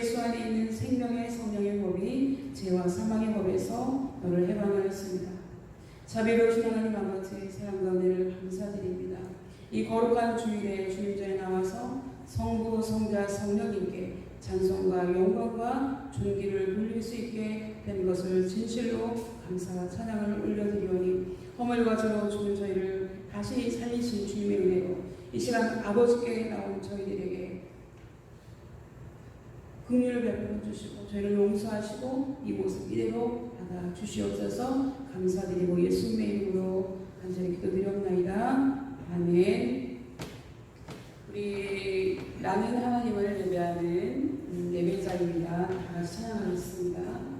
예수 안에 있는 생명의 성령의 법이 죄와 사망의 법에서 너를 해방하였습니다. 자비로우신 하나님 아버지, 사랑과 은혜를 감사드립니다. 이 거룩한 주일에 주님 전에 나와서 성부, 성자, 성령님께 찬송과 영광과 존귀를 돌릴 수 있게 된 것을 진실로 감사와 찬양을 올려드리오니, 허물과 죄로 죽은 저희를 다시 살리신 주님의 은혜로 이 시간 아버지께 나온 저희들에게 긍휼을 베풀어 주시고 저희를 용서하시고 이 모습 이대로 받아 주시옵소서. 감사드리고 예수님의 이름으로 간절히 기도드렸나이다. 아멘. 우리 나는 하나님을 예배하는 예배 자리입니다. 다 같이 찬양하겠습니다.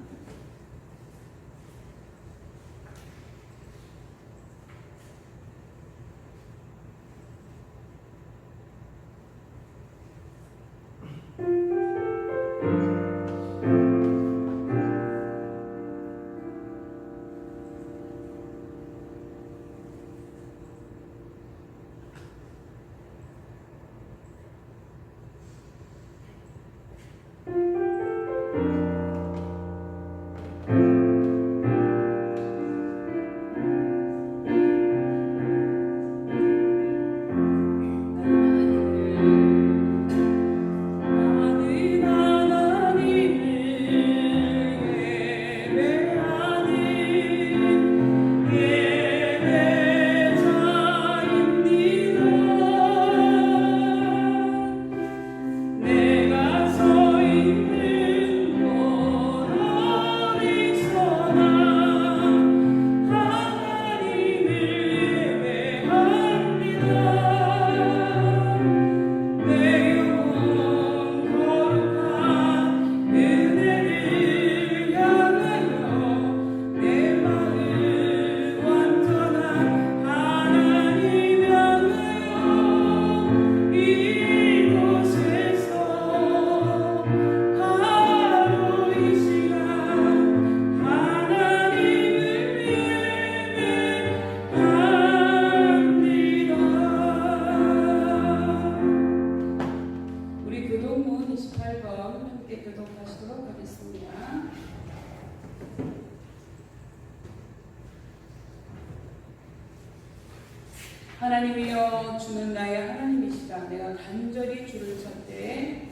하나님이여, 주는 나의 하나님이시다. 내가 간절히 주를 찾되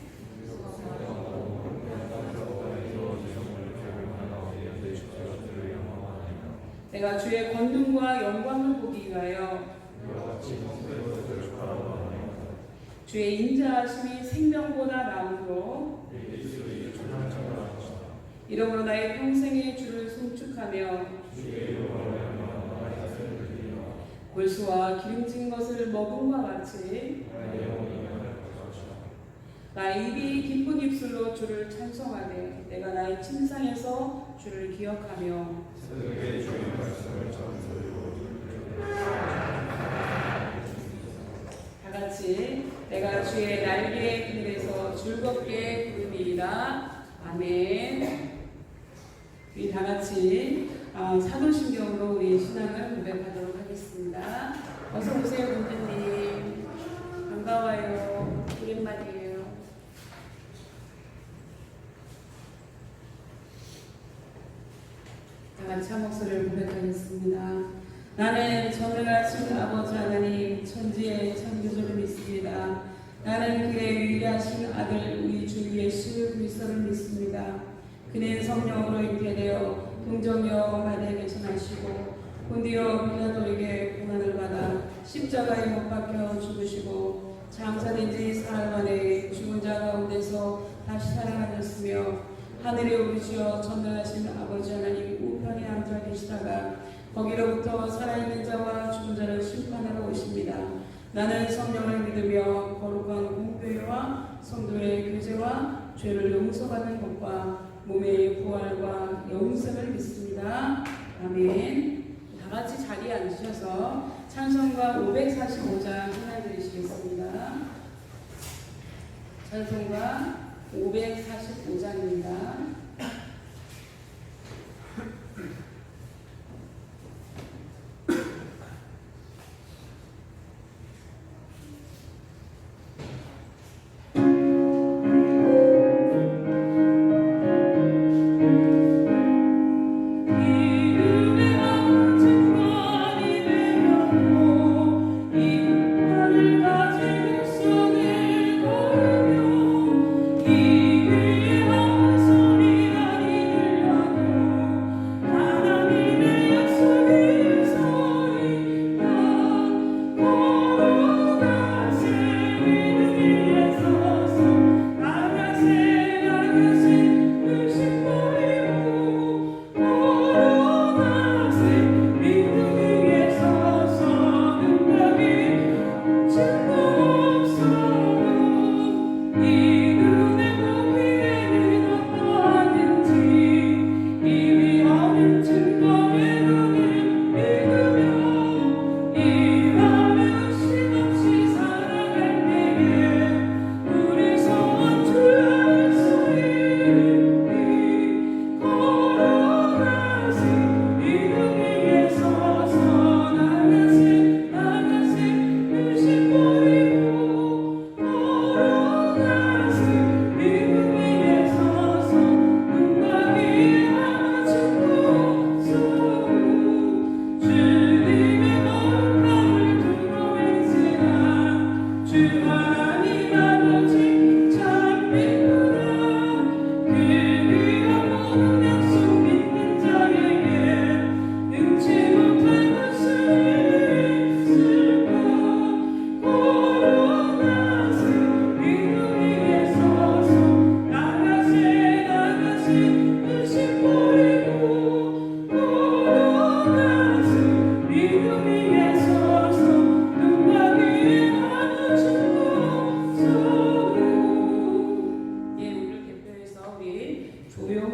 내가 주의 권능과 영광을 보기 위하여 주의 인자하심이 생명보다 나음으로 이러므로 나의 평생에 주를 송축하며 골수와 기름진 것을 먹음과 같이 나의 입이 기쁜 입술로 주를 찬송하되 내가 나의 침상에서 주를 기억하며 다같이 내가 주의 날개의 그늘에서 즐겁게 부르리이다. 아멘. 우리 다같이 사도신경으로 우리 신앙을 고백하도록 하겠습니다. 어서 오세요, 군주님. 반가워요. 오랜만이에요. 다 같이 한 목소리를 고백하겠습니다. 나는 전능하신 아버지 하나님, 천지의 창조주를 믿습니다. 나는 그의 위대하신 아들 우리 주 예수 그리스도를 믿습니다. 그는 성령으로 잉태되어 동정녀 마리아에게서 나시고 본디오 빌라도에게 고난을 받아 십자가에 못 박혀 죽으시고 장사된 지 사흘 만에 죽은 자 가운데서 다시 살아나셨으며 하늘에 오르시어 전능하신 아버지 하나님 우편에 앉아 계시다가 거기로부터 살아있는 자와 죽은 자를 심판하러 오십니다. 나는 성령을 믿으며 거룩한 공교회와 성도의 교제와 죄를 용서받는 것과 몸의 부활과 영생을 믿습니다. 아멘. 다 같이 자리에 앉으셔서 찬송가 545장 하나 드리시겠습니다. 찬송가 545장입니다.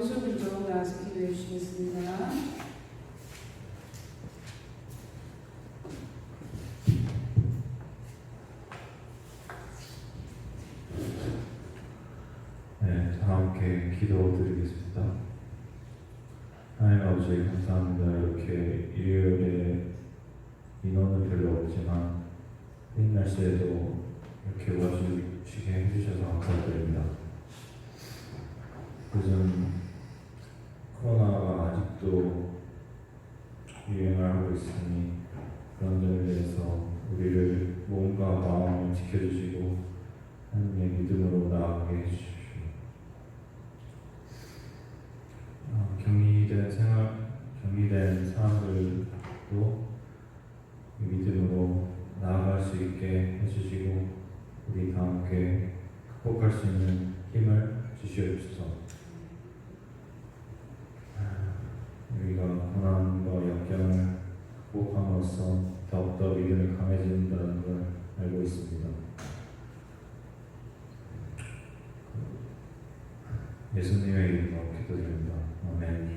오른손을 좀 나와서 기도해 주시겠습니다. 네, 다 함께 기도드리겠습니다. 하나님 아버지 감사합니다. 이렇게 일요일에 인원은 별로 없지만 흰 날씨에도 이렇게 와주시게 해주셔서 감사드립니다. 요즘 코로나가 아직도 유행을 하고 있으니 그런 점에 대해서 우리를 몸과 마음을 지켜주시고 하나님의 믿음으로 나아가게 해주십시오. 격리된 사람들도 믿음으로 나아갈 수 있게 해주시고 우리 다 함께 극복할 수 있는 힘을 주시옵소서. 우리가 고난과 역경을 극복함으로써 더욱더 믿음이 강해진다는 걸 알고 있습니다. 예수님의 이름으로 기도드립니다. 아멘.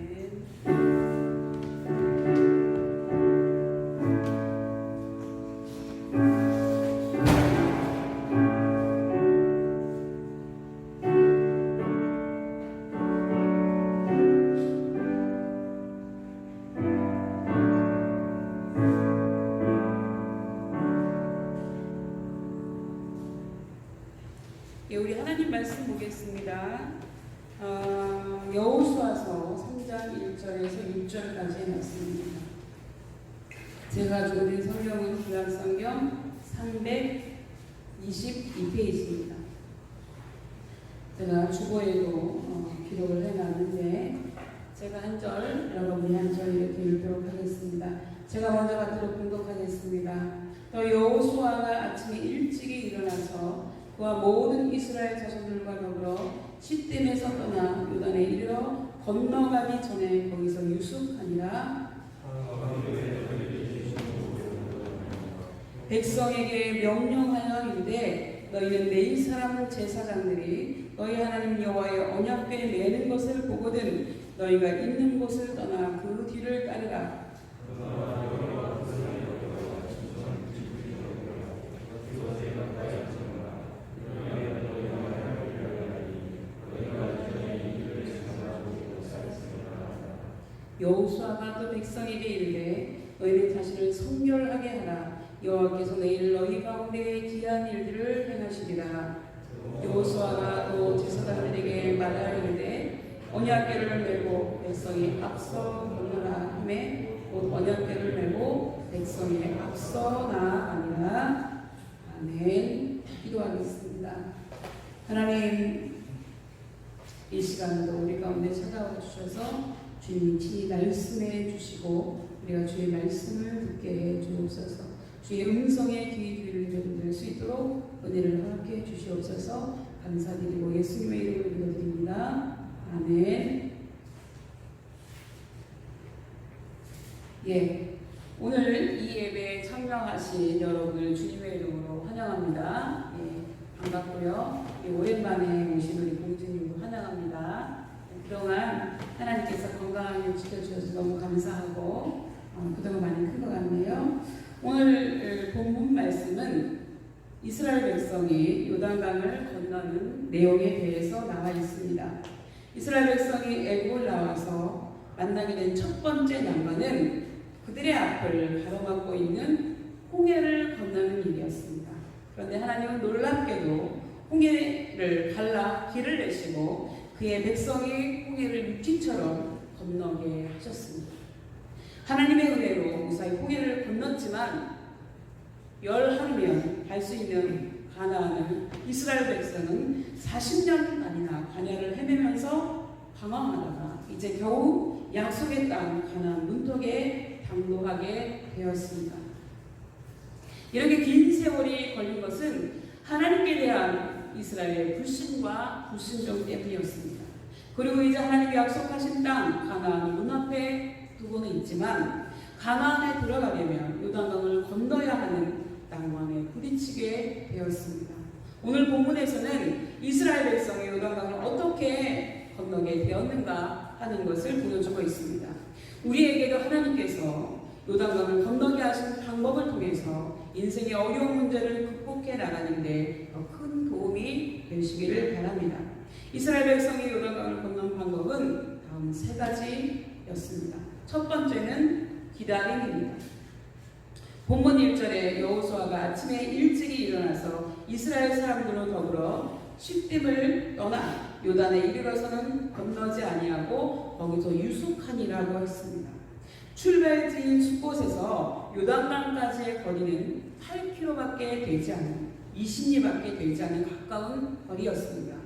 예, 우리 하나님 말씀 보겠습니다. 여호수아서 3장 1절에서 6절까지의 말씀입니다. 제가 가지고 있는 성경은 구약성경 322페이지입니다. 제가 주보에도 기록을 해놨는데 제가 한 절, 여러분이 한 절 이렇게 읽도록 하겠습니다. 제가 먼저 받도록 공독하겠습니다. 또 여호수아가 아침에 일찍이 일어나서 그와 모든 이스라엘 자손들과 더불어 시딤에서 떠나 요단에 이르러 건너가기 전에 거기서 유숙하니라. 백성에게 명령하여 이르되 너희는 내 이스라엘 제사장들이 너희 하나님 여호와의 언약궤 매는 것을 보거든 너희가 있는 곳을 떠나 그 뒤를 따르라. 여호수아가 또 백성에게 이르되 너희는 자신을 성결하게 하라. 여호와께서 내일 너희 가운데 귀한 일들을 행하시리라. 여호수아가 또 제사장들에게 말하이르되 언약궤를 메고 백성이 앞서 건너라 하매 곧 언약궤를 메고 백성이 앞서 나아가니라. 아멘. 기도하겠습니다. 하나님, 이 시간도 우리 가운데 찾아와 주셔서 주님이 친히 말씀해 주시고 우리가 주의 말씀을 듣게 해 주옵소서. 주의 음성에 귀 기울일 수 있도록 은혜를 허락해 주시옵소서. 감사드리고 예수님의 이름으로 기도드립니다. 아멘. 예, 오늘 이 예배에 참여하신 여러분을 주님의 이름으로 환영합니다. 예, 반갑고요. 예, 오랜만에 오신 우리 공주님도 환영합니다. 그동안 하나님께서 건강하게 지켜주셔서 너무 감사하고 그동안 많이 큰 것 같네요. 오늘 본문 말씀은 이스라엘 백성이 요단강을 건너는 내용에 대해서 나와 있습니다. 이스라엘 백성이 애굽을 나와서 만나게 된 첫 번째 난관은 그들의 앞을 가로막고 있는 홍해를 건너는 일이었습니다. 그런데 하나님은 놀랍게도 홍해를 갈라 길을 내시고 그의 백성이 홍해를 육지처럼 건너게 하셨습니다. 하나님의 은혜로 무사히 홍해를 건넜지만 열하루면 갈 수 있는 가나안을 이스라엘 백성은 40년간이나 광야를 헤매면서 방황하다가 이제 겨우 약속의 땅 가나안 문턱에 당도하게 되었습니다. 이렇게 긴 세월이 걸린 것은 하나님께 대한 이스라엘의 불신과 불순종 때문이었습니다. 그리고 이제 하나님이 약속하신 땅 가나안이 눈앞에 두고는 있지만 가나안에 들어가려면 요단강을 건너야 하는 낭만에 부딪히게 되었습니다. 오늘 본문에서는 이스라엘 백성이 요단강을 어떻게 건너게 되었는가 하는 것을 보여주고 있습니다. 우리에게도 하나님께서 요단강을 건너게 하신 방법을 통해서 인생의 어려운 문제를 극복해 나가는데 더 큰 도움이 되시기를 바랍니다. 이스라엘 백성이 요단강을 건넌 방법은 다음 세 가지였습니다. 첫 번째는 기다림입니다. 본문 1절에 여호수아가 아침에 일찍이 일어나서 이스라엘 사람들로 더불어 싯김을 떠나 요단에 이르러서는 건너지 아니하고 거기서 유숙하니라고 했습니다. 출발지인 숫곳에서 요단강까지의 거리는 8km밖에 되지 않은 20리밖에 되지 않은 가까운 거리였습니다.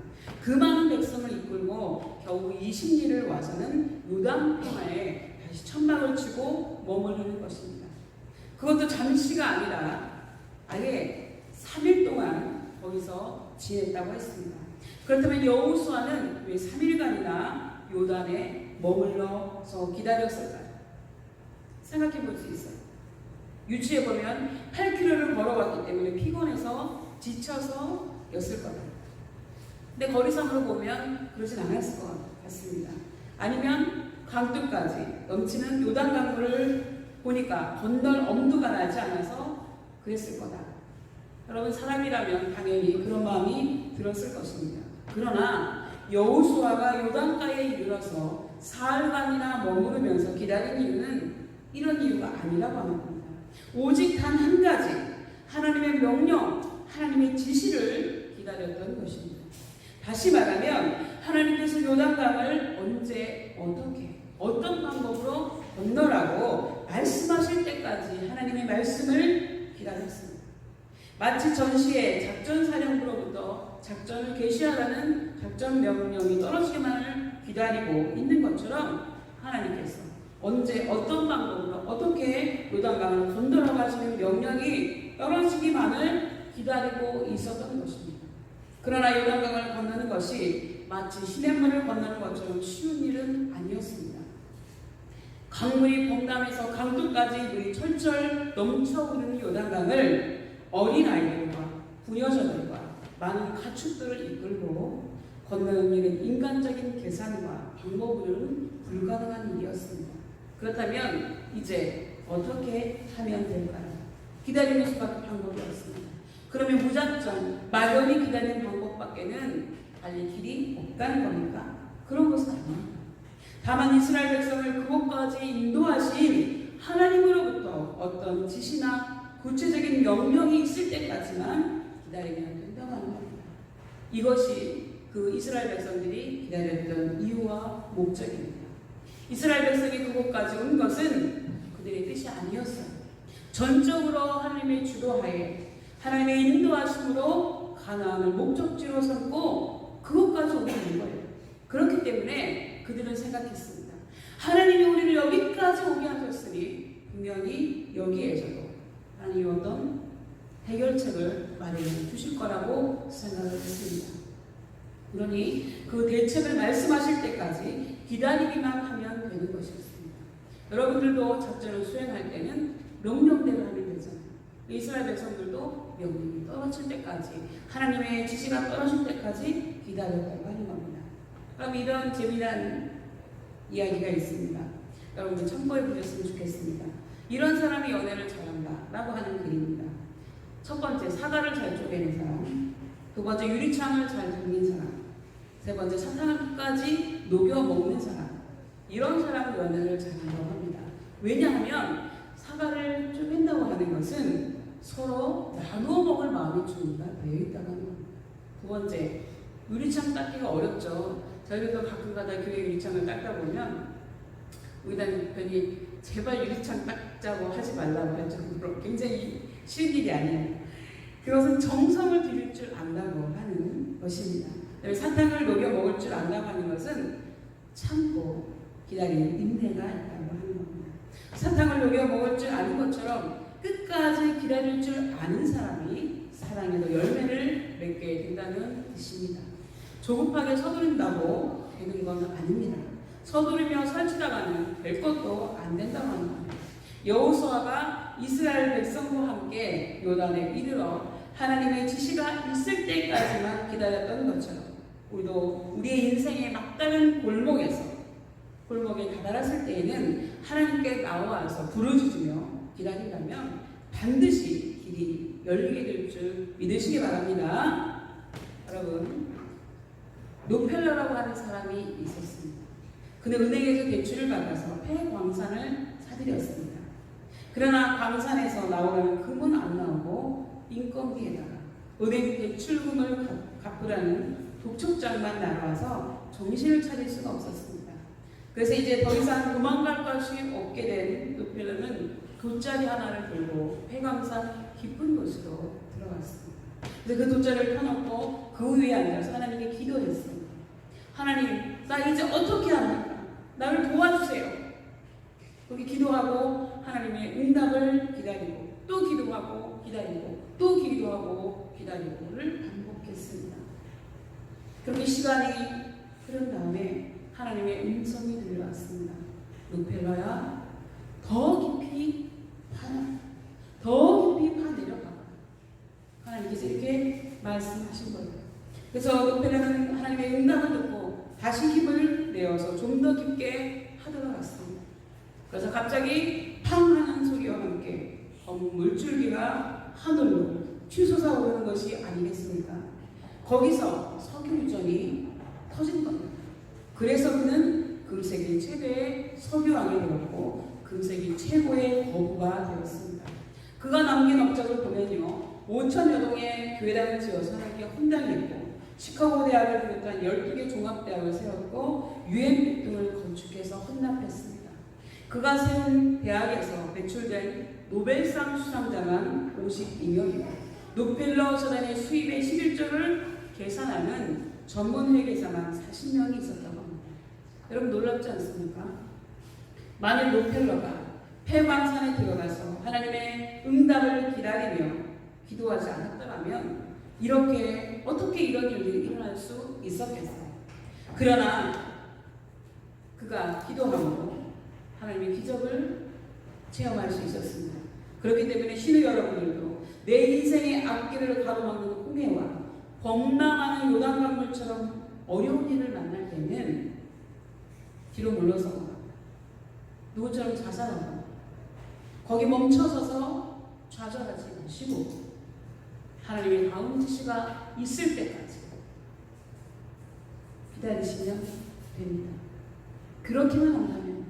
그 많은 백성을 이끌고 겨우 20리를 와서는 요단 평화에 다시 천막을 치고 머무르는 것입니다. 그것도 잠시가 아니라 아예 3일 동안 거기서 지냈다고 했습니다. 그렇다면 여호수아는 왜 3일간이나 요단에 머물러서 기다렸을까요? 생각해 볼 수 있어요. 유추해 보면 8km를 걸어왔기 때문에 피곤해서 지쳐서였을 거다. 근데 거리상으로 보면 그러진 않았을 것 같습니다. 아니면 강둑까지 넘치는 요단강물을 보니까 건널 엄두가 나지 않아서 그랬을 거다. 여러분, 사람이라면 당연히 그런 마음이 들었을 것입니다. 그러나 여호수아가 요단가에 이르러서 사흘간이나 머무르면서 기다린 이유는 이런 이유가 아니라고 합니다. 오직 단 한 가지, 하나님의 명령, 하나님의 지시를 기다렸던 것입니다. 다시 말하면 하나님께서 요단강을 언제, 어떻게, 어떤 방법으로 건너라고 말씀하실 때까지 하나님의 말씀을 기다렸습니다. 마치 전시에 작전사령부로부터 작전을 개시하라는 작전 명령이 떨어지기만을 기다리고 있는 것처럼 하나님께서 언제 어떤 방법으로 어떻게 요단강을 건너러 가시는 명령이 떨어지기만을 기다리고 있었던 것입니다. 그러나 요단강을 건너는 것이 마치 시냇물을 건너는 것처럼 쉬운 일은 아니었습니다. 강물이 범람해서 강둑까지 물이 철철 넘쳐흐르는 요단강을 어린아이들과 부녀자들과 많은 가축들을 이끌고 건너는 일은 인간적인 계산과 방법으로는 불가능한 일이었습니다. 그렇다면 이제 어떻게 하면 될까요? 기다리는 수밖에 방법이 없습니다. 그러면 무작정 막연히 기다리는 방법밖에는 달릴 길이 없다는 겁니까? 그런 것은 아닙니다. 다만 이스라엘 백성을 그곳까지 인도하신 하나님으로부터 어떤 지시나 구체적인 명령이 있을 때까지만 기다리면 된다고 하는 겁니다. 이것이 그 이스라엘 백성들이 기다렸던 이유와 목적입니다. 이스라엘 백성이 그곳까지 온 것은 그들의 뜻이 아니었어요. 전적으로 하나님의 주도하에 하나님의 인도하심으로 가나안을 목적지로 삼고 그곳까지 오게 된 거예요. 그렇기 때문에 그들은 생각했습니다. 하나님이 우리를 여기까지 오게 하셨으니 분명히 여기에서도 하나님이 어떤 해결책을 마련해 주실 거라고 생각을 했습니다. 그러니 그 대책을 말씀하실 때까지 기다리기만 하면 되는 것이었습니다. 여러분들도 작전을 수행할 때는 명령대로 하면 되잖아요. 이스라엘 백성들도 명령이 떨어질 때까지, 하나님의 지시가 떨어질 때까지 기다렸다고 하는 겁니다. 그럼 이런 재미난 이야기가 있습니다. 여러분들 참고해 보셨으면 좋겠습니다. 이런 사람이 연애를 잘한다 라고 하는 글입니다. 첫 번째, 사과를 잘 쪼개는 사람. 두 번째, 유리창을 잘 당긴 사람. 세 번째, 사탕을 끝까지 녹여 먹는 사람. 이런 사람을 연애를 잘한다고 합니다. 왜냐하면 사과를 쪼갠다고 하는 것은 서로 나누어 먹을 마음의 준비가 되어 있다고 하는 겁니다. 두 번째, 유리창 닦기가 어렵죠. 저희도 가끔 가다 교회 유리창을 닦다 보면 우리 남편이 제발 유리창 닦자고 하지 말라고 할 정도로 굉장히 쉬운 일이 아니에요. 그것은 정성을 들일 줄 안다고 하는 것입니다. 사탕을 녹여 먹을 줄 안다고 하는 것은 참고 기다리는 인내가 있다고 하는 겁니다. 사탕을 녹여 먹을 줄 아는 것처럼 끝까지 기다릴 줄 아는 사람이 사랑에도 열매를 맺게 된다는 뜻입니다. 조급하게 서두른다고 되는 건 아닙니다. 서두르며 설치다가는 될 것도 안 된다고 합니다. 여호수아가 이스라엘 백성과 함께 요단에 이르러 하나님의 지시가 있을 때까지만 기다렸던 것처럼 우리도 우리의 인생의 막다른 골목에 다다랐을 때에는 하나님께 나와서 부르짖으며 기다리려면 반드시 길이 열리게 될 줄 믿으시기 바랍니다. 여러분, 노펠러라고 하는 사람이 있었습니다. 그는 은행에서 대출을 받아서 폐광산을 사들였습니다. 그러나 광산에서 나오는 금은 안 나오고 인건비에다가 은행 대출금을 갚으라는 독촉장만 날아와서 정신을 차릴 수가 없었습니다. 그래서 이제 더 이상 도망갈 것이 없게 된 노펠러는 돗자리 하나를 들고 폐광산 깊은 곳으로 들어갔습니다. 그래서 그 돗자리를 펴놓고 그 위에 앉아서 하나님께 기도했습니다. 하나님, 나 이제 어떻게 합니까? 나를 도와주세요. 그렇게 기도하고 하나님의 응답을 기다리고 또 기도하고 기다리고 또 기도하고 기다리고를 반복했습니다. 그렇게 시간이 흐른 다음에 하나님의 음성이 들려왔습니다. 노펠러야, 더 깊이 파라. 더 깊이 파내려가. 하나님께서 이렇게 말씀하신 거예요. 그래서 노펠러는 하나님의 응답을 듣고 다시 힘을 내어서 좀 더 깊게 파들어갔습니다. 그래서 갑자기 팡 하는 소리와 함께 물줄기가 하늘로 치솟아 오르는 것이 아니겠습니까? 거기서 석유유전이 터진 겁니다. 그래서 그는 금세기 최대의 석유왕이 되었고 금세기 최고의 거부가 되었습니다. 그가 남긴 업적을 보면요, 5천여 동의 교회당을 지어서 하나님께 헌당했고 시카고 대학을 비롯한 12개 종합대학을 세웠고 UN 등을 건축해서 헌납했습니다. 그가 세운 대학에서 배출된 노벨상 수상자만 52명이고 노펠러 재단의 수입의 11조를 계산하는 전문 회계사만 40명이 있었다고 합니다. 여러분 놀랍지 않습니까? 만일 노펠러가 폐광산에 들어가서 하나님의 응답을 기다리며 기도하지 않았더라면 이렇게 어떻게 이런 일이 일어날 수 있었겠어요? 그러나 그가 기도함으로 하나님의 기적을 체험할 수 있었습니다. 그렇기 때문에 신의 여러분들도 내 인생의 앞길을 가로막는 홍해와 범람하는 요단강물처럼 어려운 일을 만날 때는 뒤로 물러서거나 누구처럼 자살하거나 거기 멈춰서서 좌절하지 마시고 하나님의 다음 지시가 있을 때까지 기다리시면 됩니다. 그렇게만 한다면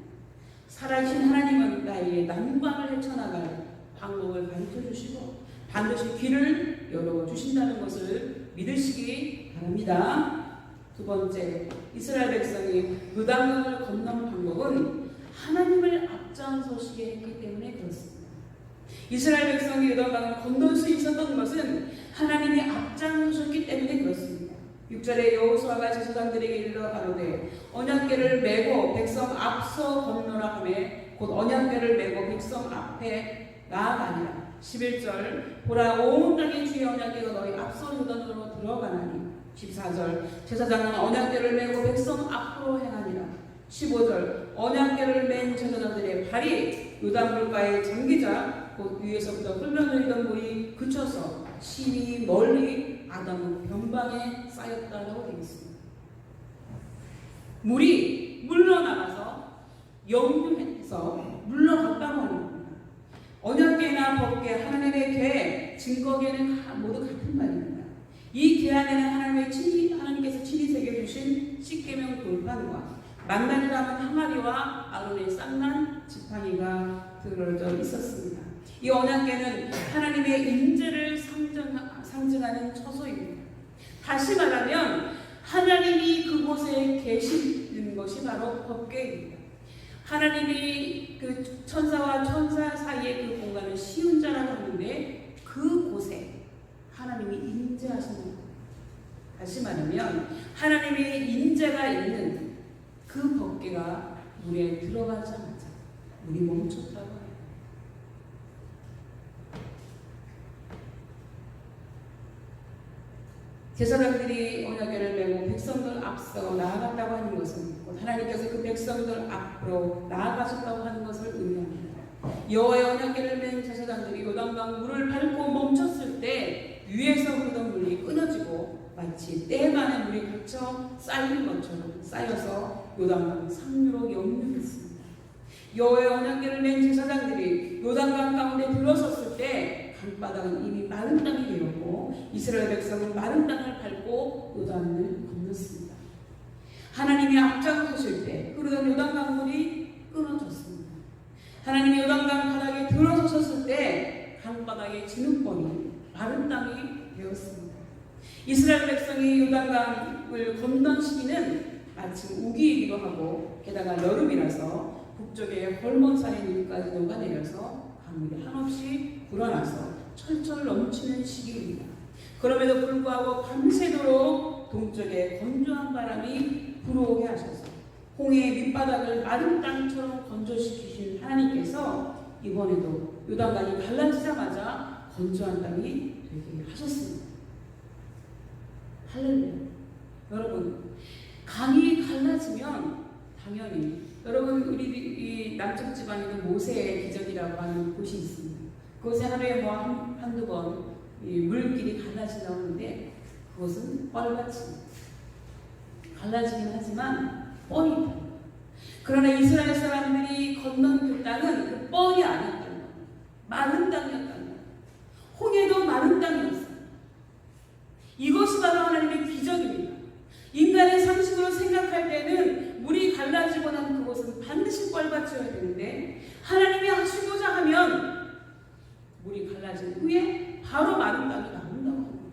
살아계신 하나님은 나의 난관을 헤쳐나갈 방법을 가르쳐 주시고 반드시 길을 열어주신다는 것을 믿으시기 바랍니다. 두 번째, 이스라엘 백성이 요단강을 건너는 방법은 하나님을 앞장서시게 했기 때문에 그렇습니다. 이스라엘 백성이 요단강을 건널 수 있었던 것은 하나님이 앞장서셨기 때문에 그렇습니다. 6절에 여호수아가 제사장들에게 이르러 가로되 언약궤를 메고 백성 앞서 건너라 하매 곧 언약궤를 메고 백성 앞에 나아가니라. 11절 보라 온 땅의 주의 언약궤가 너희 앞서 요단으로 들어가나니. 14절 제사장은 언약궤를 메고 백성 앞으로 행하니라. 15절 언약궤를 맨 제사장들의 발이 요단물가에 잠기자 곧 위에서부터 흘러내리던 물이 그쳐서 심히 멀리 아담은 변방에 쌓였다라고 되어 있습니다. 물이 물러나가서 역류해서 물러갔다고 하는 겁니다. 언약궤나 법궤, 하나님의 궤, 증거궤는 모두 같은 말입니다. 이 궤 안에는 하나님께서 친히 새겨주신 십계명 돌판과 만난이라 하는 항아리와 아론의 쌍난 지팡이가 들어져 있었습니다. 이 언약궤는 하나님의 임재를 상징하는 처소입니다. 다시 말하면 하나님이 그곳에 계시는 것이 바로 법궤입니다. 하나님이 그 천사와 천사 사이의 그 공간을 시운자라고 하는데 그곳에 하나님이 임재하시는 것. 다시 말하면 하나님의 임재가 있는 그 법궤가 물에 들어가자마자 물이 멈췄다고 해요. 제사장들이 언약궤를 메고 백성들 앞서 나아갔다고 하는 것은 곧 하나님께서 그 백성들 앞으로 나아가셨다고 하는 것을 의미합니다. 여호와의 언약궤를 맨 제사장들이 요단강 물을 밟고 멈췄을 때 위에서 흐르던 물이 끊어지고 마치 때만에 물이 갇혀 쌓이는 것처럼 쌓여서 요단강 상류로 역류했습니다. 여호와의 언약궤를 맨 제사장들이 요단강 가운데 들어섰을 때 강바닥은 이미 마른 땅이 되었고 이스라엘 백성은 마른 땅을 밟고 요단을 건넜습니다. 하나님이 앞장서실 때 흐르던 요단강 물이 끊어졌습니다. 하나님이 요단강 바닥에 들어서셨을 때 강바닥의 진흙벌이 마른 땅이 되었습니다. 이스라엘 백성이 요단강을 건넌 시기는 마침 우기이기도 하고 게다가 여름이라서 북쪽의 헐몬산의 눈까지 녹아내려서 강물이 한없이 불어나서 철철 넘치는 시기입니다. 그럼에도 불구하고 밤새도록 동쪽에 건조한 바람이 불어오게 하셔서 홍해의 밑바닥을 마른 땅처럼 건조시키신 하나님께서 이번에도 요단강이 갈라지자마자 건조한 땅이 되게 하셨습니다. 할렐루야. 여러분, 강이 갈라지면 당연히 여러분 우리 이 남쪽 지방에는 모세의 기적이라고 하는 곳이 있습니다. 그곳에 하루에 뭐 한두 번 물길이 갈라진다고 하는데 그것은 뻘같이 갈라지긴 하지만 뻘이다. 그러나 이스라엘 사람들이 건넌 그 땅은 그 뻘이 아니었다는 겁니다. 마른 땅이었다는 겁니다. 홍해도 마른 땅이었어요. 이것이 바로 하나님의 기적입니다. 인간의 상식으로 생각할 때는 물이 갈라지고 난 그곳은 반드시 뻘밭이어야 되는데 하나님이 하시고자 하면 물이 갈라진 후에 바로 마른 땅이 나온다고 합니다.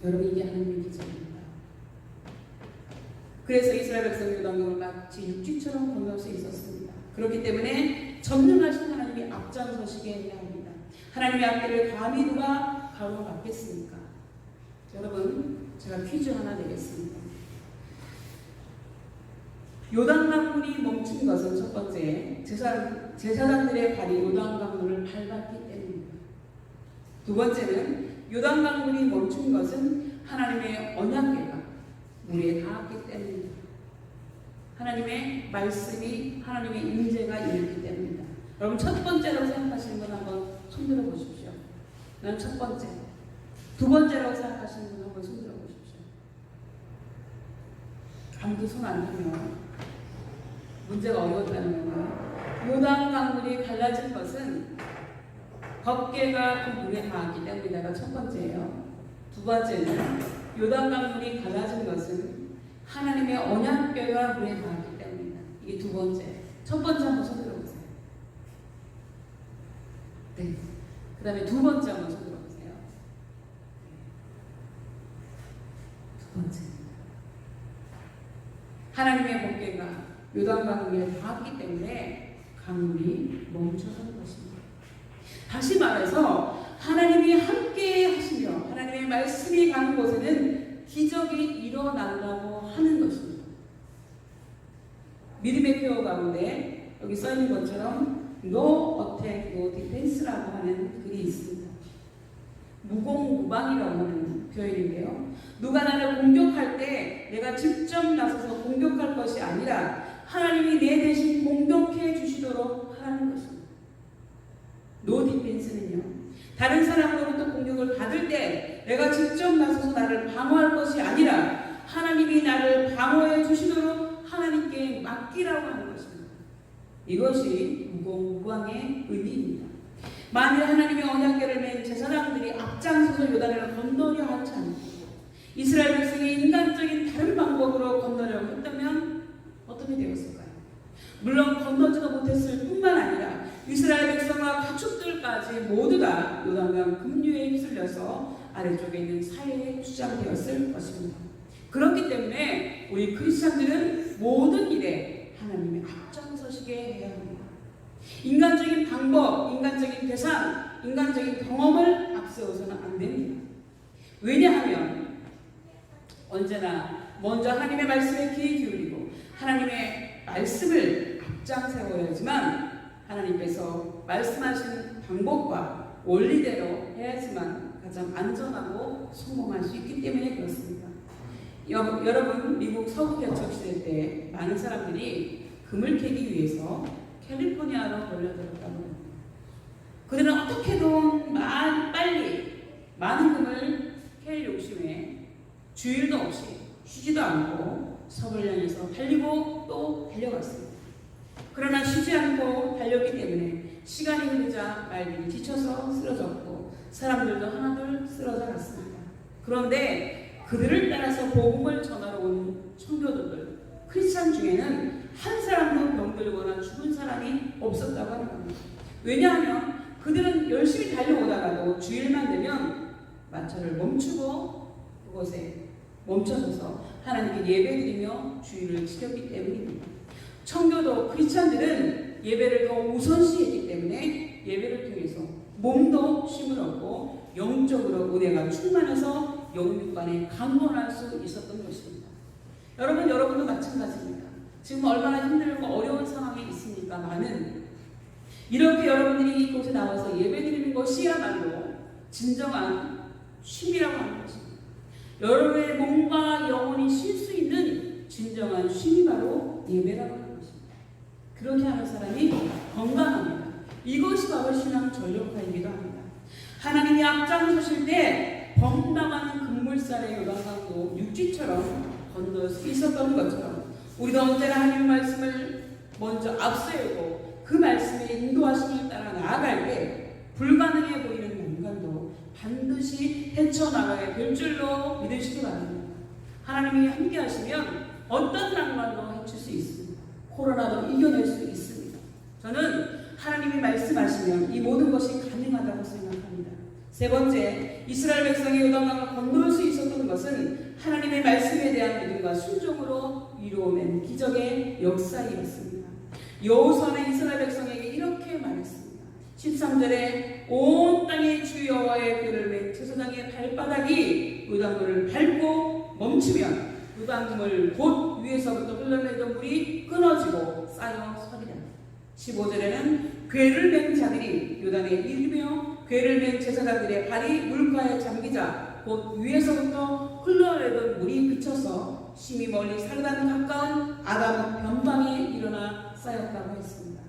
여러분, 이게 하나님의 기적입니다. 그래서 이스라엘 백성이 요단강을 마치 육지처럼 건널 수 있었습니다. 그렇기 때문에 전능하신 하나님이 앞장서시게 해야 합니다. 하나님의 앞길을 감히 누가 가로막겠습니까? 여러분, 제가 퀴즈 하나 내겠습니다. 요단강물이 멈춘 것은 첫 번째, 제사장들의 발이 요단강물을 밟았기 때문입니다. 두 번째는 요단강물이 멈춘 것은 하나님의 언약궤가 물에 닿았기 때문입니다. 하나님의 말씀이, 하나님의 임재가 있기 때문입니다. 여러분, 첫 번째라고 생각하시는 분 한번 손들어 보십시오. 난 첫 번째. 두 번째라고 생각하시는 분 한번 손들어 보십시오. 아무도 손 안 들면 문제가 어려웠다는 거예요. 요단강물이 갈라진 것은 법궤가 그 물에 닿았기 때문이다가 첫 번째예요. 두 번째는 요단강물이 갈라진 것은 하나님의 언약궤가 물에 닿았기 때문이다. 이게 두 번째. 첫 번째 한번 손들어 보세요. 네. 그 다음에 두 번째 한번 손들어 보세요. 두 번째입니다. 하나님의 법궤가 요단강물에 닿았기 때문에 강물이 멈춰선 것입니다. 다시 말해서 하나님이 함께 하시며 하나님의 말씀이 가는 곳에는 기적이 일어난다고 하는 것입니다. 믿음의 표어 가운데 여기 써있는 것처럼 No attack, no defense라고 하는 글이 있습니다. 무공무방이라고 하는 표현인데요. 누가 나를 공격할 때 내가 직접 나서서 공격할 것이 아니라 하나님이 내 대신 공격해 주시도록 하라는 것입니다. 노 디펜스는요, 다른 사람으로부터 공격을 받을 때 내가 직접 나서서 나를 방어할 것이 아니라 하나님이 나를 방어해 주시도록 하나님께 맡기라고 하는 것입니다. 이것이 무공무방의 의미입니다. 만일 하나님의 언약궤를 맨 제사장들이 앞장서서 요단을 건너려 하지 않고 이스라엘 백성이 인간적인 다른 방법으로 건너려고 했다면 어떻게 되었을까요? 물론 건너지도 못했을 뿐만 아니라 이스라엘 백성과 가축들까지 모두 다 요단강 급류에 휩쓸려서 아래쪽에 있는 사해에 추장되었을 것입니다. 그렇기 때문에 우리 크리스찬들은 모든 일에 하나님의 앞장서시게 해야 합니다. 인간적인 방법, 인간적인 대상, 인간적인 경험을 앞세워서는 안 됩니다. 왜냐하면 언제나 먼저 하나님의 말씀에 귀 기울이고 하나님의 말씀을 앞장 세워야지만 하나님께서 말씀하신 방법과 원리대로 해야지만 가장 안전하고 성공할 수 있기 때문에 그렇습니다. 여러분, 미국 서부 개척 시대 때 많은 사람들이 금을 캐기 위해서 캘리포니아로 몰려들었다고 합니다. 그들은 어떻게든 빨리 많은 금을 캘 욕심에 주일도 없이 쉬지도 않고 성을 향해서 달리고 또 달려갔습니다. 그러나 쉬지 않고 달렸기 때문에 시간이 흐르자 말들이 지쳐서 쓰러졌고 사람들도 하나둘 쓰러져 갔습니다. 그런데 그들을 따라서 복음을 전하러 온 청교도들, 크리스찬 중에는 한 사람도 병들거나 죽은 사람이 없었다고 하는 겁니다. 왜냐하면 그들은 열심히 달려오다가도 주일만 되면 마차를 멈추고 그곳에 멈춰서서 하나님께 예배드리며 주일을 지켰기 때문입니다. 청교도 크리스찬들은 예배를 더 우선시했기 때문에 예배를 통해서 몸도 쉼을 얻고 영적으로 은혜가 충만해서 영육간에 강건할 수 있었던 것입니다. 여러분도 마찬가지입니다. 지금 얼마나 힘들고 어려운 상황이 있습니까만은 이렇게 여러분들이 이곳에 나와서 예배드리는 것이야말로 진정한 쉼이라고 하는 것입니다. 여러분의 몸과 영혼이 쉴 수 있는 진정한 쉼이 바로 예배라고 하는 것입니다. 그렇게 하는 사람이 건강합니다. 이것이 바로 신앙 전력화이기도 합니다. 하나님이 앞장서실 때 범람하는 급물살의 요단강도 육지처럼 건널 수 있었던 것처럼 우리도 언제나 하나님의 말씀을 먼저 앞세우고 그 말씀의 인도하심을 따라 나아갈 때 불가능해 보이는 난관도 반드시 헤쳐나가야 될 줄로 믿으시기 바랍니다. 하나님이 함께 하시면 어떤 난관도 헤칠 수 있습니다. 코로나도 이겨낼 수 있습니다. 저는 하나님이 말씀하시면 이 모든 것이 가능하다고 생각합니다. 세 번째, 이스라엘 백성이 요단강을 건널 수 있었던 것은 하나님의 말씀에 대한 믿음과 순종으로 이루어낸 기적의 역사이었습니다. 여호수아는 이스라엘 백성에게 이렇게 말했습니다. 13절에 온 땅의 주 여호와의 궤를 맨 제사장의 발바닥이 요단강을 밟고 멈추면 요단물 곧 위에서부터 흘러내던 물이 끊어지고 쌓여 서리라. 15절에는 궤를 맨 자들이 요단에 이르며 궤를 맨 제사장들의 발이 물가에 잠기자 곧 위에서부터 흘러내던 물이 그쳐서 심히 멀리 살단 가까운 아담 변방에 일어나 쌓였다고 했습니다.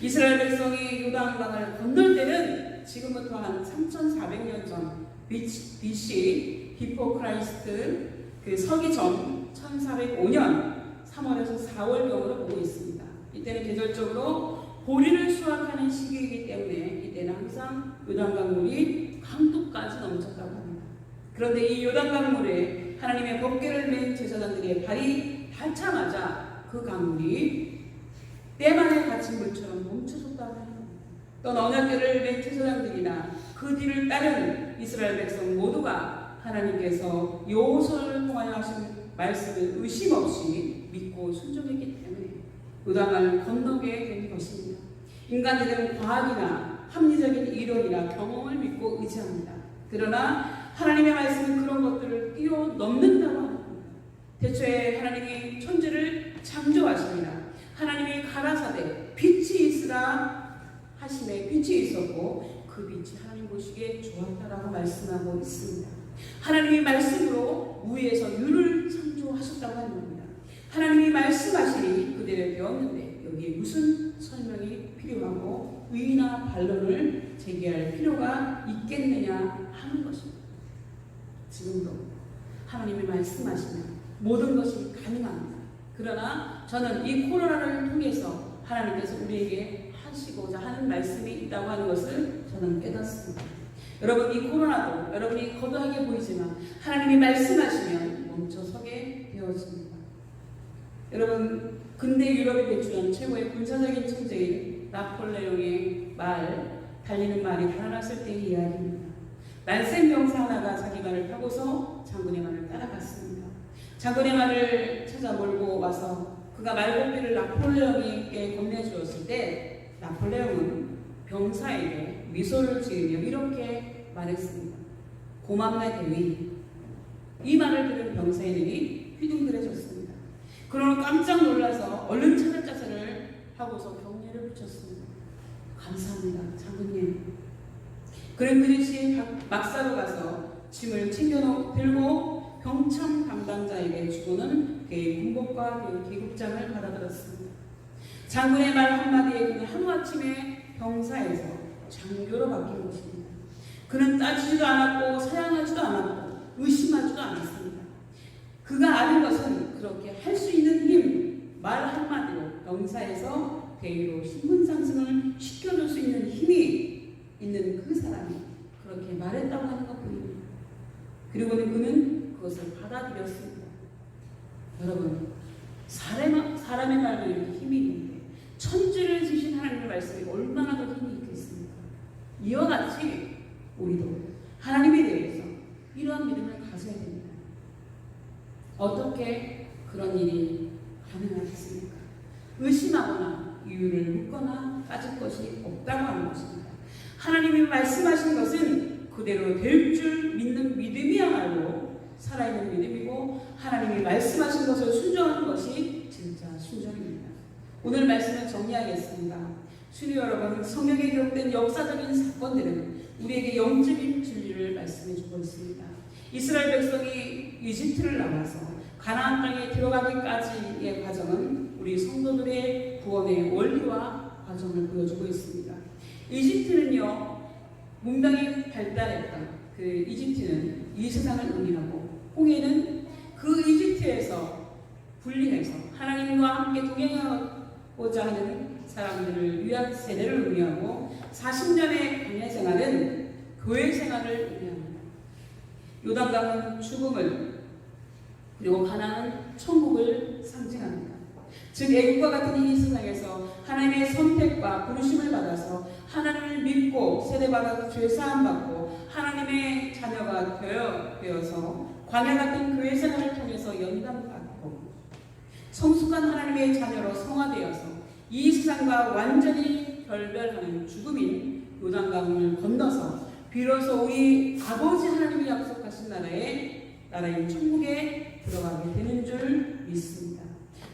이스라엘 백성이 요단강을 건널 때는 지금부터 한 3,400년 전 BC 비포 크라이스트 서기 전 1405년 3월에서 4월경으로 보고 있습니다. 이때는 계절적으로 보리를 수확하는 시기이기 때문에 이때는 항상 요단강 물이 강도까지 넘쳤다고 합니다. 그런데 이 요단강 물에 하나님의 법궤를 맨 제사장들의 발이 닿자마자 그 강물이 때만에 갇힌 물처럼 멈춰섰다고 합니다. 또 언약궤를 맨 제사장들이나 그 뒤를 따르는 이스라엘 백성 모두가 하나님께서 여호수아를 통하여 하신 말씀을 의심 없이 믿고 순종했기 때문에 요단강을 건너게 된 것입니다. 인간들은 과학이나 합리적인 이론이나 경험을 믿고 의지합니다. 그러나 하나님의 말씀은 그런 것들을 뛰어넘는다고 합니다. 대초에 하나님이 천지를 창조하십니다. 하나님이 가라사대 빛이 있으라 하심에 빛이 있었고 그 빛이 하나님 보시기에 좋았다라고 말씀하고 있습니다. 하나님이 말씀으로 위에서 유를 창조하셨다고 하는 겁니다. 하나님이 말씀하시니 그대로 되었는데 여기에 무슨 설명이 필요하고 의의나 반론을 제기할 필요가 있겠느냐 하는 것입니다. 지금도 하나님이 말씀하시면 모든 것이 가능합니다. 그러나 저는 이 코로나를 통해서 하나님께서 우리에게 하시고자 하는 말씀이 있다고 하는 것을 저는 깨닫습니다. 여러분, 이 코로나도 여러분이 거대하게 보이지만 하나님이 말씀하시면 멈춰서게 되어집니다. 여러분, 근대 유럽이 배출한 최고의 군사적인 천재인 나폴레옹의 말, 달리는 말이 달아났을 때의 이야기입니다. 난생 병사 하나가 자기 말을 타고서 장군의 말을 따라갔습니다. 장군의 말을 찾아 몰고 와서 그가 말고비를 나폴레옹에게 건네주었을 때 나폴레옹은 병사에게 미소를 지으며 이렇게 말했습니다. 고맙네 대위. 이 말을 들은 병사의 눈이 휘둥그레졌습니다. 그러나 깜짝 놀라서 얼른 차렷 자세를 하고서 경례를 붙였습니다. 감사합니다, 장군님. 그는 그 즉시 막사로 가서 짐을 챙겨 들고 병참 담당자에게 주고는 그의 군복과 그의 계급장을 받아들었습니다. 장군의 말 한마디에 그는 하루아침에 병사에서 장교로 바뀐 것입니다. 그는 따지지도 않았고 사양하지도 않았고 의심하지도 않았습니다. 그가 아는 것은 그렇게 할 수 있는 힘, 말 한마디로 병사에서 대위로 신분 상승을 시켜줄 수 있는 힘이 있는 그 사람이 그렇게 말했다고 하는 것뿐입니다. 그리고는 그는 그것을 받아들였습니다. 여러분, 사람의 말도 이렇게 힘이 있는데 천지를 지신 하나님의 말씀이 얼마나 더 힘이 있겠습니까? 이와 같이 우리도 하나님에 대해서 이러한 믿음을 가져야 됩니다. 어떻게 그런 일이 가능하겠습니까? 의심하거나 이유를 묻거나 따질 것이 없다고 하는 것입니다. 하나님이 말씀하신 것은 그대로 될 줄 믿는 믿음이야말로 살아있는 믿음이고 하나님이 말씀하신 것을 순종하는 것이 진짜 순종입니다. 오늘 말씀을 정리하겠습니다. 주님 여러분, 성경에 기록된 역사적인 사건들은 우리에게 영적인 진리를 말씀해 주고 있습니다. 이스라엘 백성이 이집트를 나와서 가나안 땅에 들어가기까지의 과정은 우리 성도들의 구원의 원리와 과정을 보여주고 있습니다. 이집트는요, 문명이 발달했던 그 이집트는 이 세상을 의미하고 홍해는 그 이집트에서 분리해서 하나님과 함께 동행하고자 하는 사람들을 위한 세대를 의미하고 40년의 광야 생활은 교회 생활을 의미합니다. 요단강은 죽음을 그리고 가나안은 천국을 상징합니다. 즉 애국과 같은 이 세상에서 하나님의 선택과 부르심을 받아서 하나님을 믿고 세례받아서 죄사함 받고 하나님의 자녀가 되어서 광야 같은 교회 생활을 통해서 연단받고 성숙한 하나님의 자녀로 성화되어서 이 세상과 완전히 결별하는 죽음인 요단강을 건너서 비로소 우리 아버지 하나님이 약속하신 나라인 천국에 들어가게 되는 줄 믿습니다.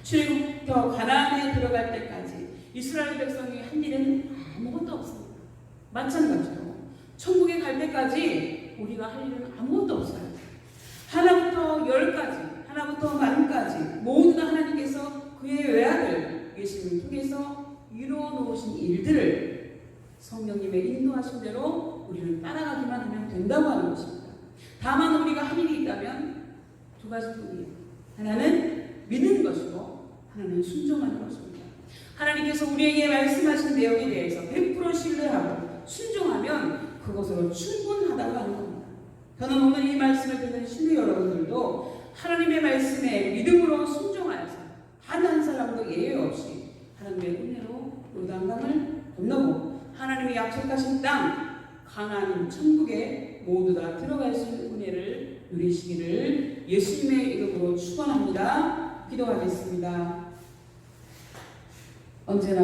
출애굽부터 가나안에 들어갈 때까지 이스라엘 백성이 한 일은 아무것도 없습니다. 마찬가지로 천국에 갈 때까지 우리가 할 일은 아무것도 없어요. 하나부터 열까지, 하나부터 만까지 모두 다 하나님께서 그의 외아들 예수님을 통해서 이루어 놓으신 일들을 성령님의 인도하신 대로 우리를 따라가기만 하면 된다고 하는 것입니다. 다만 우리가 할 일이 있다면 두 가지뿐이에요. 하나는 믿는 것이고 하나는 순종하는 것입니다. 하나님께서 우리에게 말씀하신 내용에 대해서 100% 신뢰하고 순종하면 그것으로 충분하다고 하는 겁니다. 저는 오늘 이 말씀을 듣는 신뢰 여러분들도 하나님의 말씀에 믿음으로 순종하여서 단 한 사람도 예외 없이 하나님의 은혜로 요단강을 건너고 하나님의 약속하신 땅 가나안 천국에 모두 다 들어갈 수 있는 은혜를 누리시기를 예수님의 이름으로 축원합니다. 기도하겠습니다. 언제나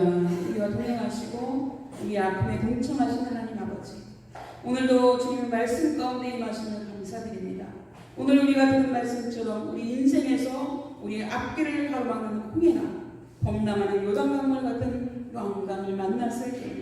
우리와 동행하시고 우리 아픔에 동참하시는 하나님 아버지, 오늘도 주님의 말씀 가운데 임하심을 감사드립니다. 오늘 우리가 들은 말씀처럼 우리 인생에서 우리의 앞길을 가로막는 홍해나 범람하는 요단강물 같은 왕강을 만났을 때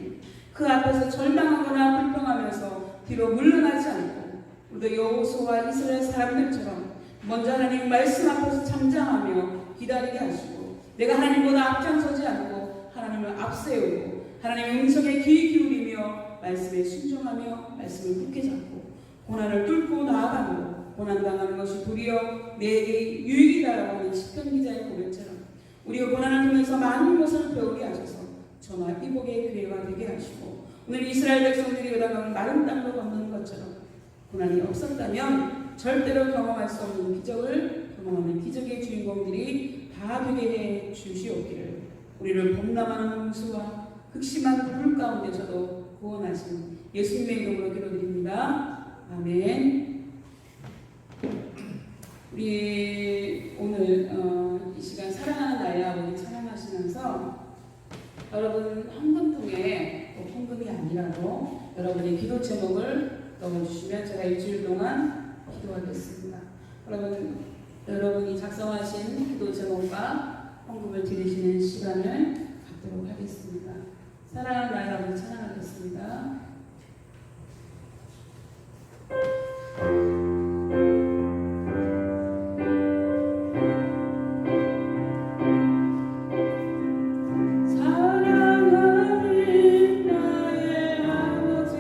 그 앞에서 절망하거나 불평하면서 뒤로 물러나지 않고 우리도 여호수아와 이스라엘 사람들처럼 먼저 하나님 말씀 앞에서 잠잠하며 기다리게 하시고 내가 하나님보다 앞장서지 않고 하나님을 앞세우고 하나님의 음성에 귀 기울이며 말씀에 순종하며 말씀을 굳게 잡고 고난을 뚫고 나아가며 고난당하는 것이 도리어 내게 유익이다라고 하는 시편 기자의 고백처럼 우리가 고난을 통해서 많은 것을 배우게 하셔서 저나 이복의 기회가 되게 하시고 오늘 이스라엘 백성들이 요단강을 마른 땅으로 건너는 것처럼 고난이 없었다면 절대로 경험할 수 없는 기적을 경험하는 기적의 주인공들이 다 되게 해 주시옵기를 우리를 범람하는 홍수와 극심한 불 가운데서도 구원하신 예수님의 이름으로 기도드립니다. 아멘. 우리 오늘 이 시간 사랑하는 나의 아버지 찬양하시면서 여러분 헌금통에 헌금이 아니라도 여러분의 기도 제목을 넣어주시면 제가 일주일 동안 기도하겠습니다. 여러분이 작성하신 기도 제목과 헌금을 드리시는 시간을 갖도록 하겠습니다. 사랑하는 나의 아버지 찬양하겠습니다. 사랑하는 나의 아버지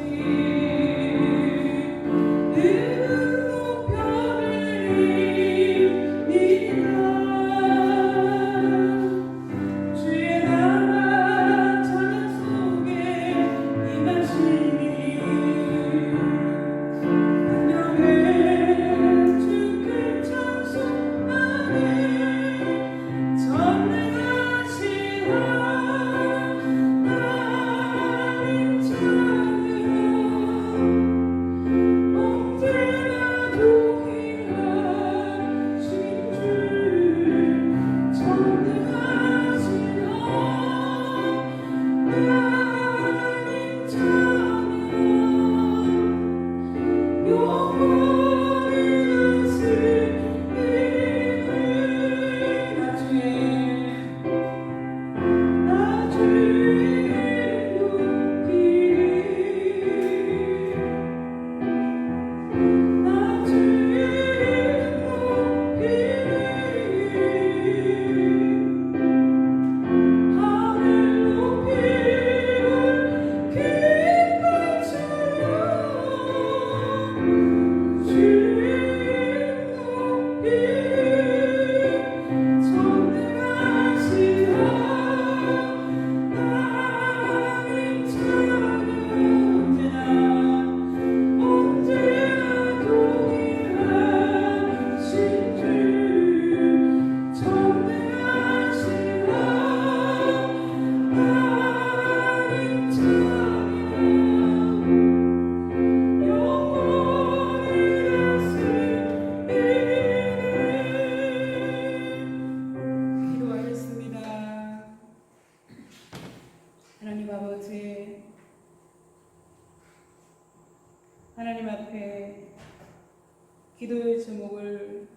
기도의 제목을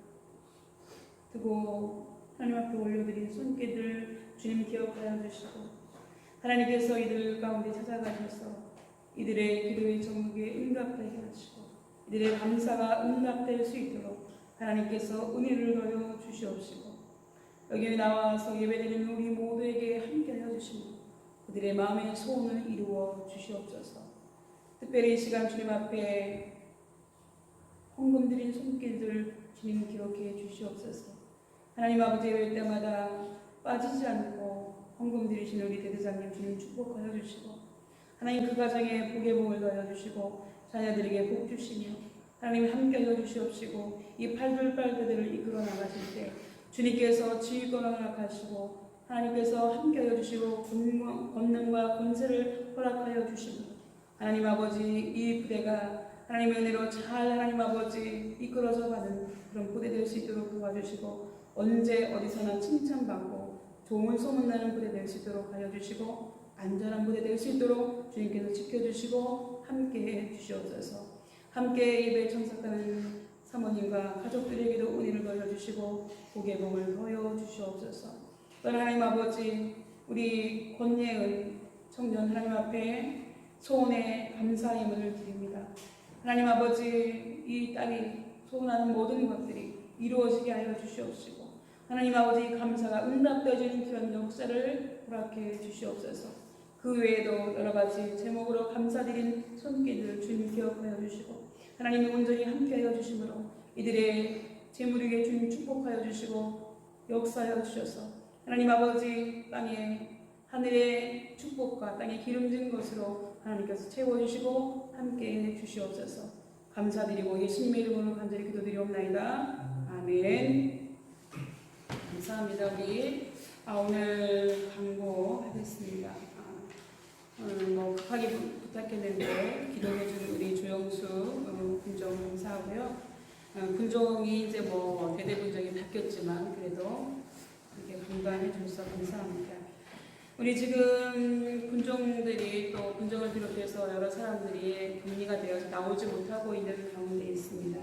두고 하나님 앞에 올려드린 손길들 주님 기억하여 주시고 하나님께서 이들 가운데 찾아가셔서 이들의 기도의 제목에 응답하게 하시고 이들의 감사가 응답될 수 있도록 하나님께서 은혜를 더여 주시옵시고 여기 나와서 예배드리는 우리 모두에게 함께하여 주시고 그들의 마음의 소원을 이루어 주시옵소서. 특별히 이 시간 주님 앞에 헌금 드린 손길들 주님 기억해 주시옵소서. 하나님 아버지 예배 때마다 빠지지 않고 헌금 드리시는 우리 대대장님 주님 축복하여 주시고 하나님 그 가정에 복의 복을 더하여 주시고 자녀들에게 복 주시며 하나님 함께하여 주시옵시고 이 팔들팔들을 이끌어 나가실 때 주님께서 지휘권을 허락하시고 하나님께서 함께하여 주시고 권능과 권세를 허락하여 주시고 하나님 아버지 이 부대가 하나님의 은혜로 잘 하나님 아버지 이끌어져 가는 그런 부대 될 수 있도록 도와주시고 언제 어디서나 칭찬받고 좋은 소문나는 부대 될 수 있도록 하여 주시고 안전한 부대 될 수 있도록 주님께서 지켜주시고 함께해 주시옵소서. 함께 예배 참석하는 사모님과 가족들에게도 은혜를 더해 주시고 복의 복을 더해 주시옵소서. 또한 하나님 아버지 우리 권예은 청년 하나님 앞에 소원에 감사의 문을 드립니다. 하나님 아버지 이 딸이 소원하는 모든 것들이 이루어지게 하여 주시옵시고 하나님 아버지 감사가 응답되어지는 그런 역사를 허락해 주시옵소서. 그 외에도 여러 가지 제목으로 감사드린 손길을 주님 기억하여 주시고 하나님의 온전히 함께하여 주심으로 이들의 재물에게 주님 축복하여 주시고 역사하여 주셔서 하나님 아버지 땅에 하늘의 축복과 땅에 기름진 것으로 하나님께서 채워주시고 함께해 주시옵소서. 감사드리고 예수님의 이름으로 간절히 기도드리옵나이다. 아멘. 감사합니다. 우리 오늘 광고하겠습니다. 오늘 급하게 부탁했는데 기도해준 우리 조영수 군종 사하고요. 군종이 이제 대대 군종이 바뀌었지만 그래도 이렇게 분간해 주셔서 감사합니다. 우리 지금 군종들이 또 군종을 비롯해서 여러 사람들이 격리가 되어서 나오지 못하고 있는 가운데 있습니다.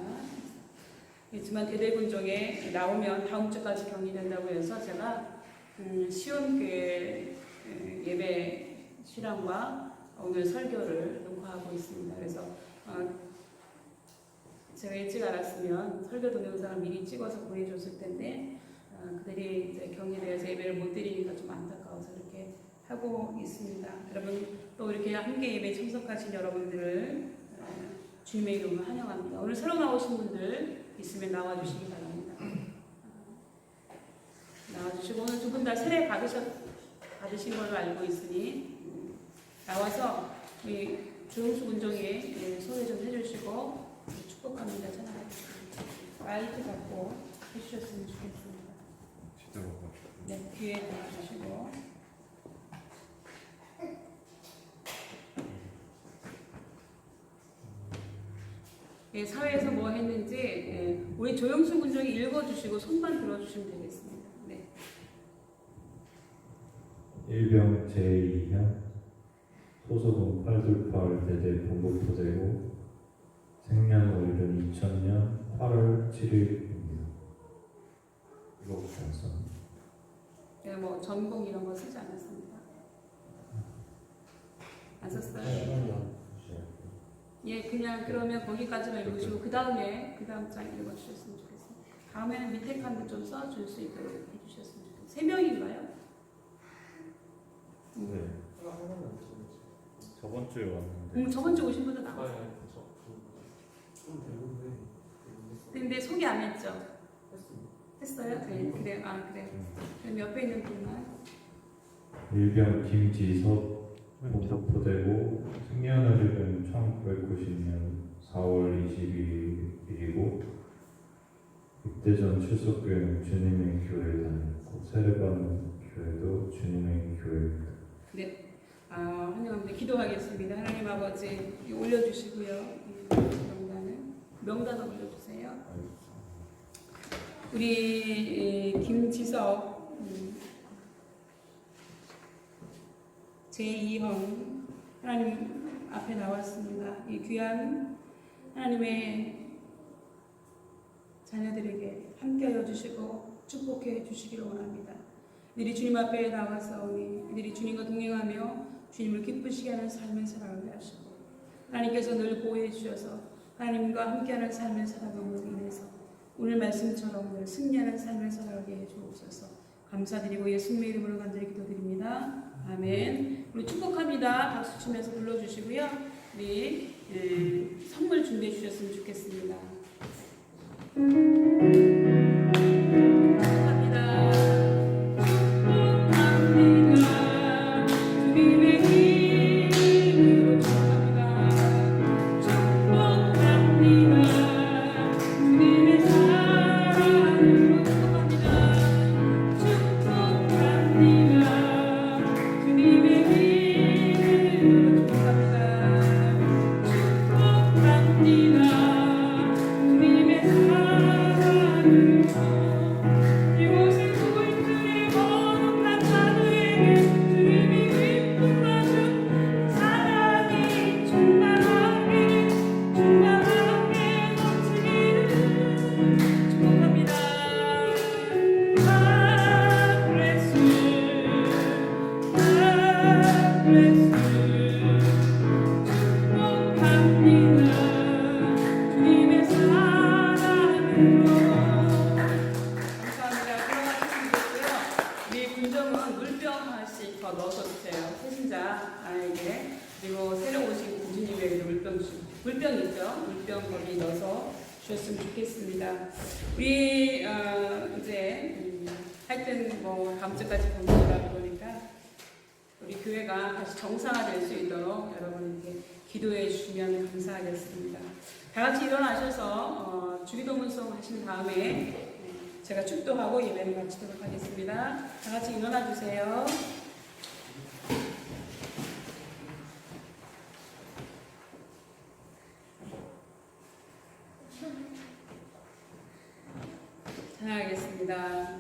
그렇지만 대대 군종에 나오면 다음 주까지 격리된다고 해서 제가 시온교회 예배 실황과 오늘 설교를 녹화하고 있습니다. 그래서 제가 일찍 알았으면 설교 동영상을 미리 찍어서 보내줬을 텐데 그들이 이제 격리되어서 예배를 못 드리니까 좀 안타까워서 이렇게 하고 있습니다. 여러분 또 이렇게 함께 예배에 참석하신 여러분들을 주님의 이름으로 환영합니다. 오늘 새로 나오신 분들 있으면 나와주시기 바랍니다. 나와주시고 오늘 두 분 다 세례 받으신 걸로 알고 있으니 나와서 우리 조용수 군종이 소개 좀 해주시고 축복합니다. 마이크 갖고 해주셨으면 좋겠습니다. 네, 뒤에 나와주시고 사회에서 뭐 했는지 우리 조영수 군종이 읽어주시고 손만 들어주시면 되겠습니다. 네. 일병 제2현 소속은 828 대대 본부포대고 생년월일은 2000년 8월 7일입니다. 이거부터 왔어. 네, 전공 이런 거 쓰지 않았습니다. 안 썼어요? 예, 그냥 그러면 거기까지만 읽으시고 그 다음 장 읽어주셨으면 좋겠습니다. 다음에는 밑에 칸도 좀 써줄 수 있도록 해주셨으면 좋겠습니다. 3명인가요? 네. 저번 주에 왔는데. 저번 주에 오신 분도 나왔어요. 근데 소개 안 했죠? 했어요? 네, 그래. 그래. 그럼 옆에 있는 분만. 일병 김지섭 본부포대고 생년월일은 1990년 4월 22일이고 입대 전 출석교회는 주님의 교회에 다녔고 세례받는 교회도 주님의 교회입니다. 네, 환영합니다. 기도하겠습니다. 하나님 아버지 올려주시고요. 명단을 올려주세요. 우리 김지석 제2형 하나님 앞에 나왔습니다. 이 귀한 하나님의 자녀들에게 함께하여 주시고 축복해 주시기를 원합니다. 이들이 주님 앞에 나와서오니 이들이 주님과 동행하며 주님을 기쁘시게 하는 삶을 살아가게 하시고 하나님께서 늘 보호해 주셔서 하나님과 함께하는 삶을 살아감으로 인해서 오늘 말씀처럼 늘 승리하는 삶을 살아가게 해 주옵소서. 감사드리고 예수님의 이름으로 간절히 기도드립니다. 아멘. 우리 축복합니다. 박수 치면서 불러주시고요. 우리 선물 준비해 주셨으면 좋겠습니다. 물병 있죠? 물병 거기 넣어서 주셨으면 좋겠습니다. 우리 이제 하여튼 뭐 다음 주까지 공부하다 보니까 우리 교회가 다시 정상화될 수 있도록 여러분 이렇게 기도해 주시면 감사하겠습니다. 다 같이 일어나셔서 주기도문송 하신 다음에 제가 축도하고 예배를 마치도록 하겠습니다. 다 같이 일어나 주세요. 찬양하겠습니다.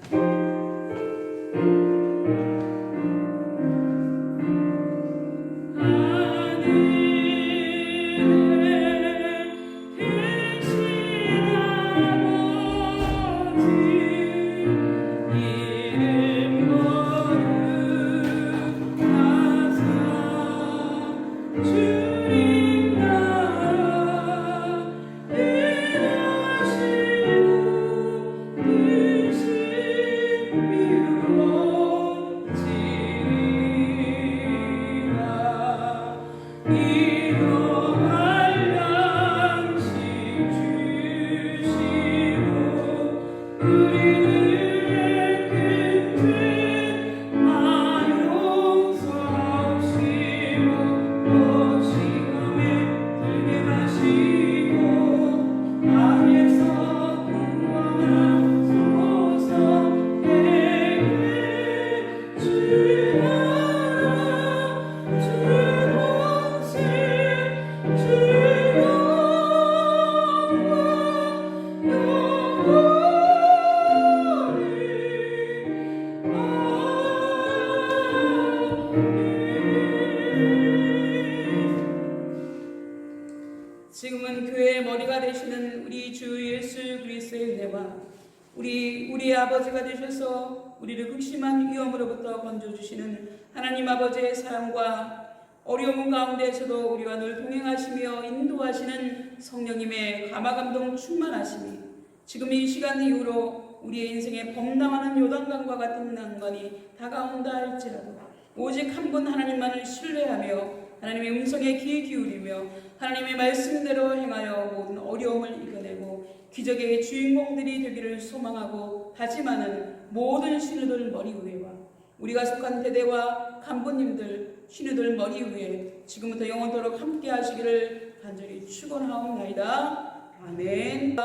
지금은 교회의 머리가 되시는 우리 주 예수 그리스도의 은혜와 우리의 아버지가 되셔서 우리를 극심한 위험으로부터 건져주시는 하나님 아버지의 사랑과 어려움 가운데서도 우리와 늘 동행하시며 인도하시는 성령님의 감화감동 충만하심이 지금 이 시간 이후로 우리의 인생에 범람하는 요단강과 같은 난관이 다가온다 할지라도 오직 한 분 하나님만을 신뢰하며 하나님의 음성에 귀 기울이며 하나님의 말씀대로 행하여 모든 어려움을 이겨내고 기적의 주인공들이 되기를 소망하고 다짐하는 모든 신우들 머리 위에와 우리가 속한 대대와 간부님들 신우들 머리 위에 지금부터 영원토록 함께 하시기를 간절히 축원하옵나이다. 아멘.